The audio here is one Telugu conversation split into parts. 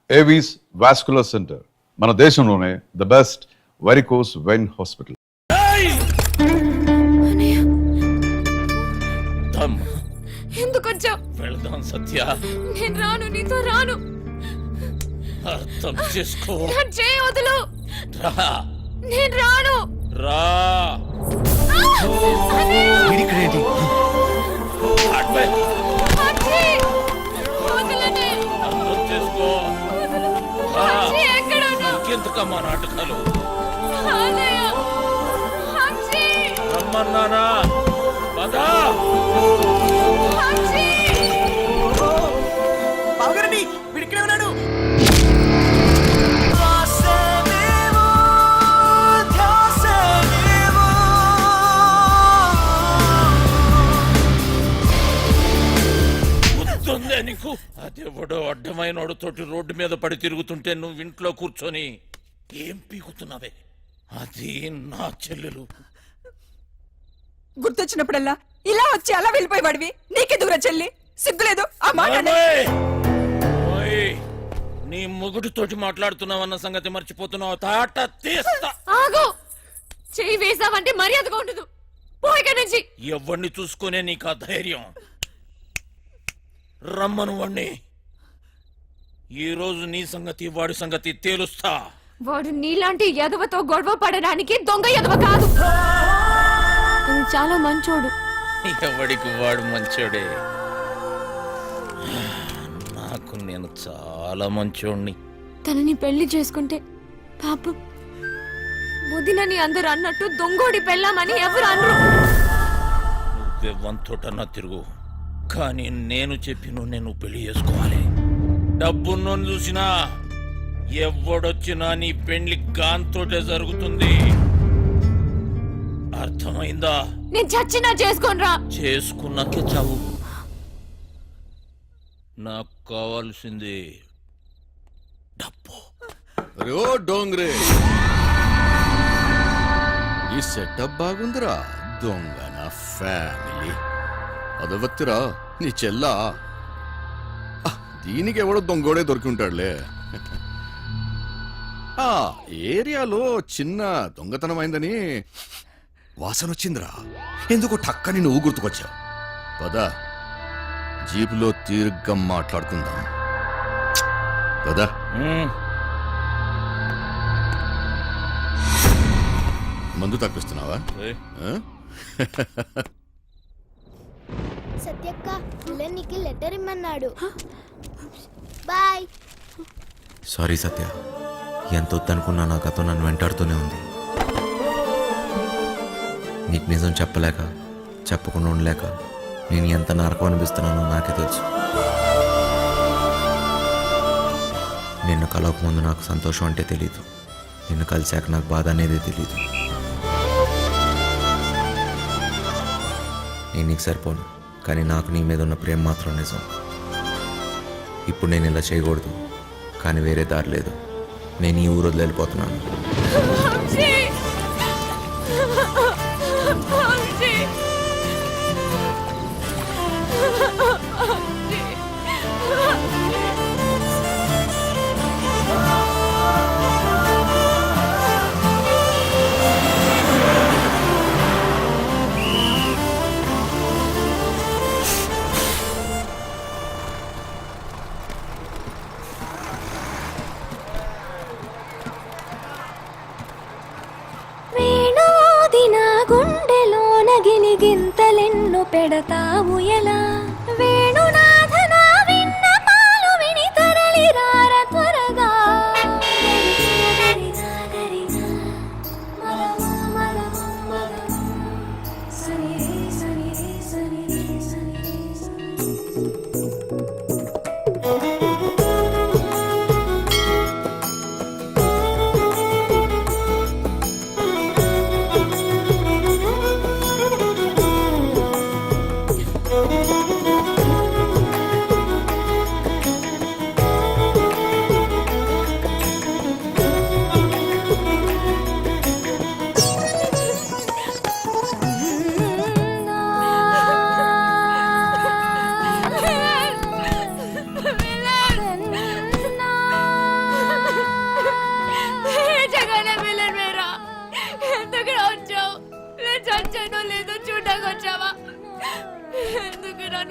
ఏవీస్ వాస్కులర్ సెంటర్, మన దేశంలోనే the best varicose vein hospital. ఎందుకు వచ్చావు? వెళదాం సత్య. నేను రాను, నీతో రాను. అర్థం చేసుకో. చేయి వదులు. రా. నేను రాను. రా. అర్థం చేసుకో. ఇంకెందుకమ్మా నాటకాలు? రమ్మన్నానా? పదా. బావగారండి, వీడిక్కడే ఉన్నాడు. గుర్తుందే నీకు? అదేవడో అడ్డమైనోడు తోటి రోడ్డు మీద పడి తిరుగుతుంటే నువ్వు ఇంట్లో కూర్చొని ఏం పీకుతున్నావే? అది నా చెల్లెలు. గుర్తొచ్చినప్పుడల్లా ఇలా వచ్చి అలా వెళ్ళిపోయేవాడివి. నీకెదుగురా చెల్లి? సిగ్గులేదు ఆ మాట? నీ మొగుడితోటి మాట్లాడుతున్నావన్న సంగతి మర్చిపోతున్నావు. తాట తీస్తా. ఆగు. చెయ్యి వేసావంటే మర్యాదగా ఉండదు. పోయిక నుంచి. ఎవరిని చూసుకునే నీకు ఆ ధైర్యం? రమ్మను వాణ్ణి. ఈ రోజు నీ సంగతి వాడి సంగతి తేలుస్తా. వాడు నీలాంటి ఎదవతో గొడవ పడడానికి దొంగ ఎదవ కాదు. చాలా మంచోడు. ఎవడికి వాడు మంచోడే. నాకు నేను చాలా మంచోడిని. తనని పెళ్లి చేసుకుంటే పాపం వదినని అందరు అన్నట్టు దొంగోడి పెళ్ళామని ఎవరు అనరు. నువ్వెవ్వంతోటన్నా తిరుగు, కానీ నేను చెప్పిన నేను పెళ్లి చేసుకోవాలి. డబ్బున్నోని చూసినా ఎవడొచ్చినా నీ పెళ్లి గాంతోటే జరుగుతుంది. అర్థమైందా? నేను చచ్చినా చేసుకోనరా. చేసుకున్నాకే చావు. నాకు కావాల్సింది డబ్బు. డోంగ్రే, ఈ సెటప్ బాగుందిరా. దొంగ నా ఫ్యామిలీ అదవత్తిరా నీ చెల్లా. దీనికి ఎవడో దొంగోడే దొరికి ఉంటాడులే. ఆ ఏరియాలో చిన్న దొంగతనం అయిందని వాసన వచ్చిందిరా. ఎందుకు టక్కని నువ్వు గుర్తుకొచ్చావు? పదా, జీపులో తీరుగ్గా మాట్లాడుకుందాం. పదా. మందు తప్పిస్తున్నావా? సత్యక్క నీకు లెటర్ ఇమ్మన్నాడు. బాయ్. సారీ సత్య, ఎంత వద్దనుకున్నా నా గతం నన్ను వెంటాడుతూనే ఉంది. నీకు నిజం చెప్పలేక, చెప్పకుండా ఉండలేక నేను ఎంత నరకం అనిపిస్తున్నానో నాకే తెలుసు. నిన్ను కలవకముందు నాకు సంతోషం అంటే తెలీదు. నిన్ను కలిశాక నాకు బాధ అనేది తెలీదు. నేను నీకు సరిపోను, కానీ నాకు నీ మీద ఉన్న ప్రేమ మాత్రం నిజం. ఇప్పుడు నేను ఇలా చేయకూడదు, కానీ వేరే దారి లేదు. నేను ఈ ఊరు వదిలి వెళ్ళిపోతున్నాను. గింతలెన్ను పెడతావు ఎలా? వేణునాథన విన్న పాలు విని తరలి రార త్వరగా.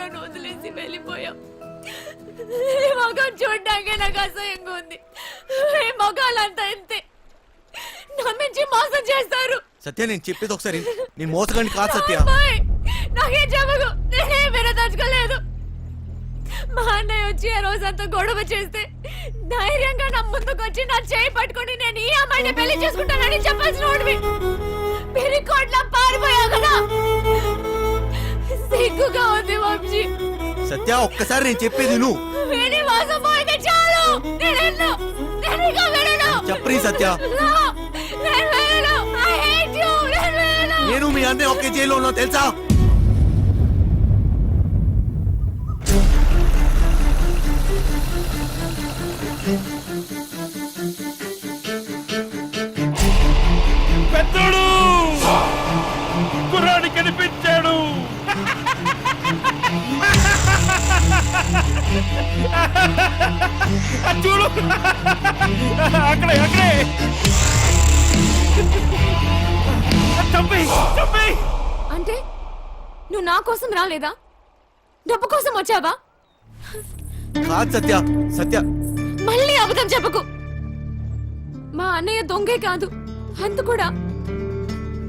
నన్ను వదిలేసి వెళ్ళిపోయావు. ఈ మొఖం చూడ్డాకే నాకు అసహ్యంగా ఉంది. ఈ మొఖాలంతా ఇంతే, నమ్మించి మోసం చేస్తారు. సత్య నేను చెప్పేది ఒకసారి, నేను మోసగాన్ని కాదు సత్య. అమ్మాయి, నాకేం చెప్పకు, నేనేం వినదలుచుకోలేదు. మా అన్నయ్య వచ్చి ఆ రోజంతా గొడవ చేస్తే ధైర్యంగా నా ముందుకొచ్చి నా చేయి పట్టుకొని నేను ఈ అమ్మాయిని పెళ్లి చేసుకుంటానని చెప్పాల్సిన వాడివి. పెరికోట్లా పారిపోయా కదా. సిగ్గుగా ఉంది వంశీ. సత్య ఒక్కసారి నేను చెప్పేది నువ్వు విని మోసపోయితే చాలు. నేను ఇక వెళ్ళను. చెప్పరి సత్య. No, నేను వెళ్ళను. I hate you. నేను వెళ్ళను. నేను మీ అన్నయ్య ఒకే జైల్లో ఉన్నా తెలుసా? పెద్దోడు కుర్రాడి కనిపించాడు. చూడు అక్కడే అక్కడే. చంపి అంటే నువ్వు నా కోసం రాలేదా? డబ్బు కోసం వచ్చావా? కాదు సత్య. సత్య మళ్ళీ అబద్ధం చెప్పకు. మా అన్నయ్య దొంగే కాదు, అంత కూడా.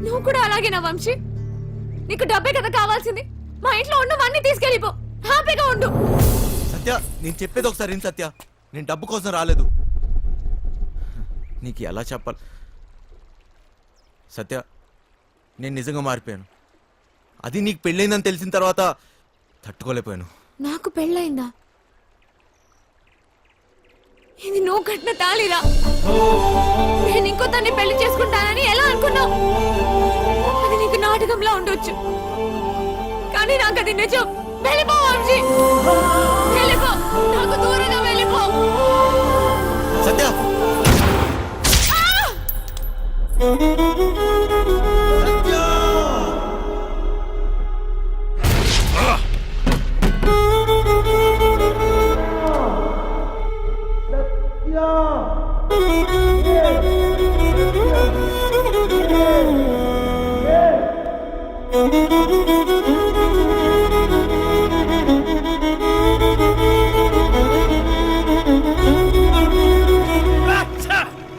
నువ్వు కూడా అలాగేనా వంశీ? నీకు డబ్బే కదా కావాల్సింది. మా ఇంట్లో ఉన్నవన్నీ తీసుకెళ్ళిపో, హ్యాపీగా ఉండు. సత్య నేను చెప్పేది ఒకసారి విను సత్య. నేను డబ్బు కోసం రాలేదు. నీకు ఎలా చెప్పాలి సత్య, నేను నిజంగా మారిపోయాను. అది నీకు పెళ్ళైందని తెలిసిన తర్వాత తట్టుకోలేకపోయాను. నాకు పెళ్ళయిందా? ఇది నువ్వు కట్టిన తాళిరా. నేను ఇంకో తన్ని పెళ్లి చేసుకుంటానని ఎలా అనుకున్నావు? అది నీకు నాటకంలా ఉండొచ్చు, కానీ నాకు అది నిజం. వెళ్ళిపో వంశీ, వెళ్ళిపో. నాకు దూరంగా వెళ్ళిపో. సత్య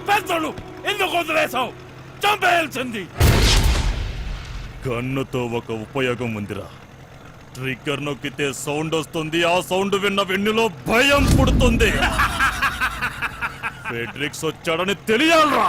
పెద్దోడు ఎందుకు వదిలేసావు? చంపేయాల్సింది. గన్నుతో ఒక ఉపయోగం ఉందిరా. ట్రిగ్గర్ నొక్కితే సౌండ్ వస్తుంది. ఆ సౌండ్ విన్న వెన్నులో భయం పుడుతుంది. ఫెడ్రిక్స్ వచ్చాడని తెలియాలరా.